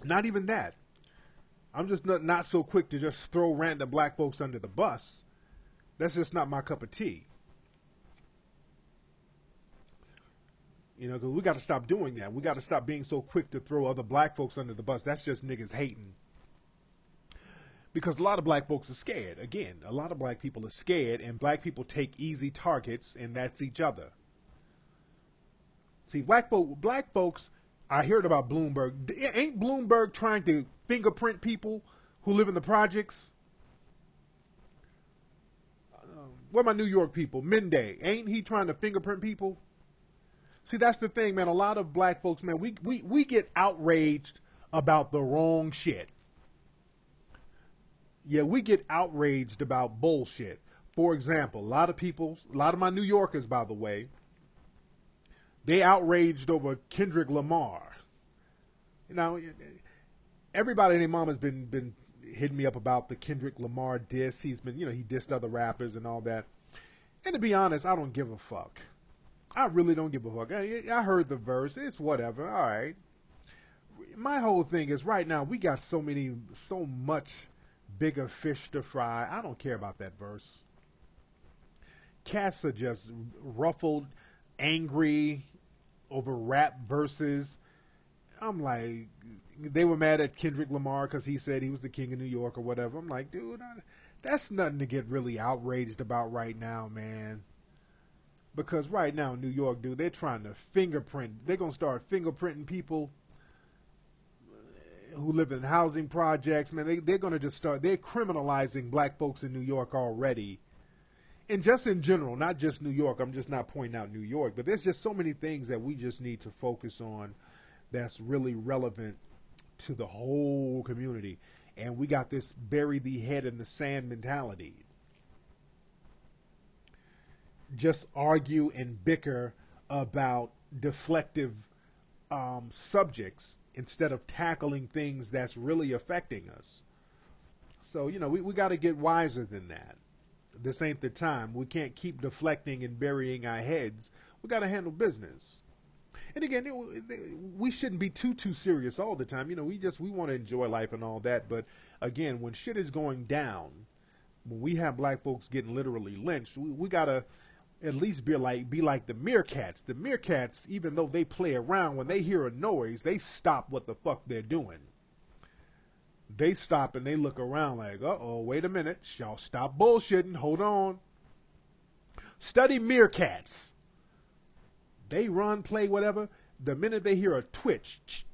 S1: Not even that. I'm just not so quick to just throw random black folks under the bus. That's just not my cup of tea. You know, because we got to stop doing that. We got to stop being so quick to throw other black folks under the bus. That's just niggas hating. Because a lot of black folks are scared. Again, a lot of black people are scared, and black people take easy targets, and that's each other. See, black folks, I heard about Bloomberg. Ain't Bloomberg trying to fingerprint people who live in the projects? Where my New York people? Mende. Ain't he trying to fingerprint people? See, that's the thing, man. A lot of black folks, man, we get outraged about the wrong shit. Yeah, we get outraged about bullshit. For example, a lot of my New Yorkers, by the way, they outraged over Kendrick Lamar. You know, everybody and their mom has been hitting me up about the Kendrick Lamar diss. He's been, he dissed other rappers and all that. And to be honest, I don't give a fuck. I really don't give a fuck. I heard the verse. It's whatever. All right. My whole thing is right now we got so much bigger fish to fry. I don't care about that verse. Cats are just ruffled, angry over rap verses. I'm like, they were mad at Kendrick Lamar because he said he was the king of New York or whatever. I'm like, dude, that's nothing to get really outraged about right now, man. Because right now in New York, dude, they're trying to fingerprint. They're going to start fingerprinting people who live in housing projects. Man, they're going to just start. They're criminalizing black folks in New York already. And just in general, not just New York. I'm just not pointing out New York. But there's just so many things that we just need to focus on that's really relevant to the whole community. And we got this bury the head in the sand mentality. Just argue and bicker about deflective subjects instead of tackling things that's really affecting us. So, we got to get wiser than that. This ain't the time. We can't keep deflecting and burying our heads. We got to handle business. And again, we shouldn't be too serious all the time. We want to enjoy life and all that. But again, when shit is going down, when we have black folks getting literally lynched, we got to at least be like the meerkats. The meerkats, even though they play around, when they hear a noise, they stop what the fuck they're doing. They stop and they look around like, uh-oh, wait a minute. Y'all stop bullshitting. Hold on. Study meerkats. They run, play, whatever. The minute they hear a twitch,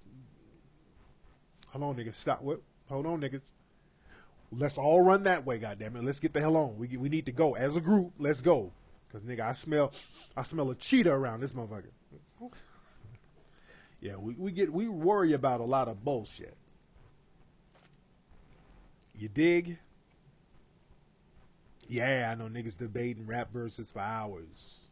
S1: hold on, niggas, stop. What? Hold on, niggas. Let's all run that way, goddammit. Let's get the hell on. We need to go as a group. Let's go. Cause nigga, I smell a cheetah around this motherfucker. Yeah, we worry about a lot of bullshit. You dig? Yeah, I know niggas debating rap verses for hours.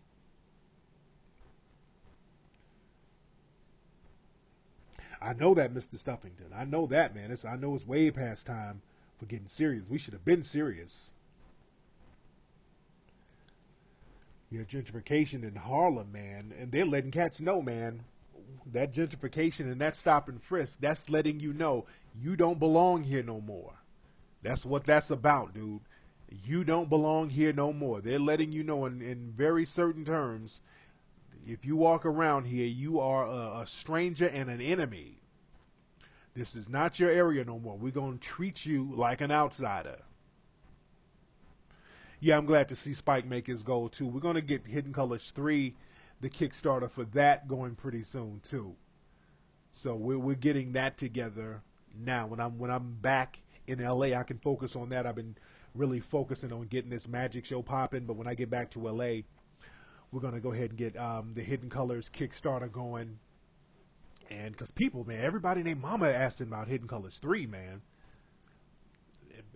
S1: I know that, Mr. Stuffington. I know that, man. I know it's way past time for getting serious. We should have been serious. Yeah, gentrification in Harlem, man. And they're letting cats know, man. That gentrification and that stop and frisk, that's letting you know you don't belong here no more. That's what that's about, dude. You don't belong here no more. They're letting you know in very certain terms, if you walk around here, you are a stranger and an enemy. This is not your area no more. We're going to treat you like an outsider. Yeah, I'm glad to see Spike make his goal, too. We're going to get Hidden Colors 3, the Kickstarter for that, going pretty soon, too. So we're getting that together now. When I'm back in LA, I can focus on that. I've been really focusing on getting this magic show popping, but when I get back to LA, we're going to go ahead and get the Hidden Colors Kickstarter going. And because people, man, everybody named Mama asking about Hidden Colors 3, man.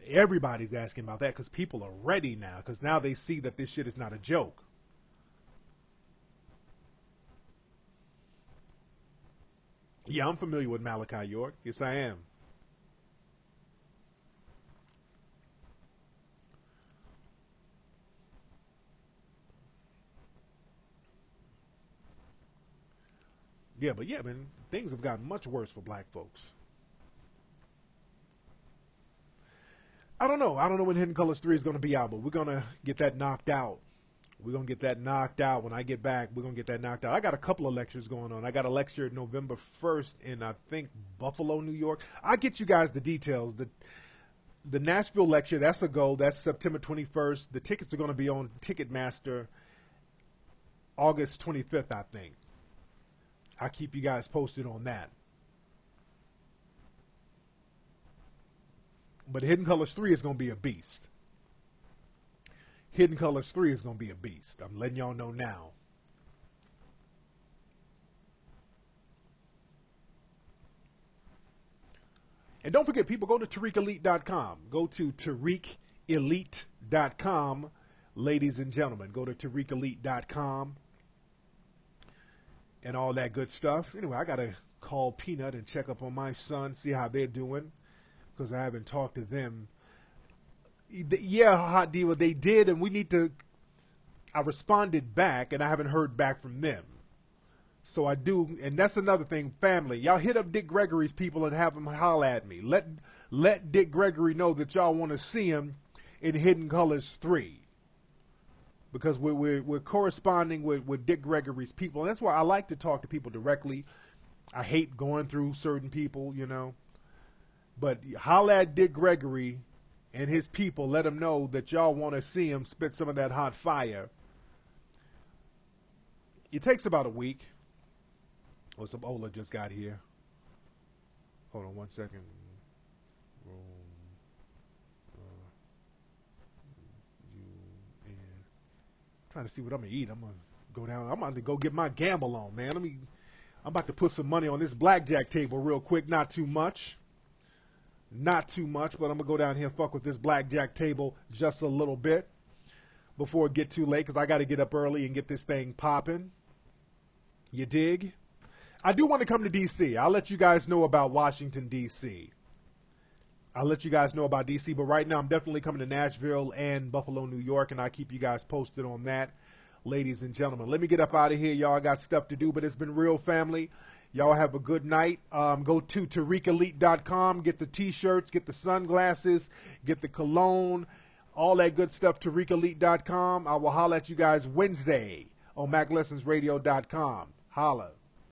S1: Everybody's asking about that because people are ready now. Because now they see that this shit is not a joke. Yeah, I'm familiar with Malachi York. Yes, I am. Yeah, but yeah, man, things have gotten much worse for black folks. I don't know. I don't know when Hidden Colors 3 is going to be out, but we're going to get that knocked out. We're going to get that knocked out. When I get back, we're going to get that knocked out. I got a couple of lectures going on. I got a lecture November 1st in, I think, Buffalo, New York. I'll get you guys the details. The Nashville lecture, that's the goal. That's September 21st. The tickets are going to be on Ticketmaster August 25th, I think. I'll keep you guys posted on that. But Hidden Colors 3 is going to be a beast. Hidden Colors 3 is going to be a beast. I'm letting y'all know now. And don't forget, people, go to TariqElite.com. Go to TariqElite.com, ladies and gentlemen. Go to TariqElite.com and all that good stuff. Anyway, I got to call Peanut and check up on my son, see how they're doing, because I haven't talked to them. Yeah, Hot Diva, they did, and we need to. I responded back, and I haven't heard back from them. So I do, and that's another thing, family. Y'all hit up Dick Gregory's people and have him holler at me. Let Dick Gregory know that y'all want to see him in Hidden Colors 3. Because we're corresponding with Dick Gregory's people. And that's why I like to talk to people directly. I hate going through certain people, you know. But holler at Dick Gregory and his people. Let him know that y'all want to see him spit some of that hot fire. It takes about a week. Oh, some Ola just got here. Hold on one second. Trying to see what I'm gonna eat. I'm gonna go down. I'm about to go get my gamble on, man. I'm about to put some money on this blackjack table real quick. Not too much. Not too much, but I'm going to go down here and fuck with this blackjack table just a little bit before it get too late, because I got to get up early and get this thing popping. You dig? I do want to come to D.C. I'll let you guys know about Washington, D.C. I'll let you guys know about D.C., but right now I'm definitely coming to Nashville and Buffalo, New York, and I'll keep you guys posted on that, ladies and gentlemen. Let me get up out of here. Y'all got stuff to do, but it's been real, family. Y'all have a good night. Go to TariqElite.com. Get the T-shirts, get the sunglasses, get the cologne, all that good stuff, TariqElite.com. I will holler at you guys Wednesday on MacLessonsRadio.com. Holla.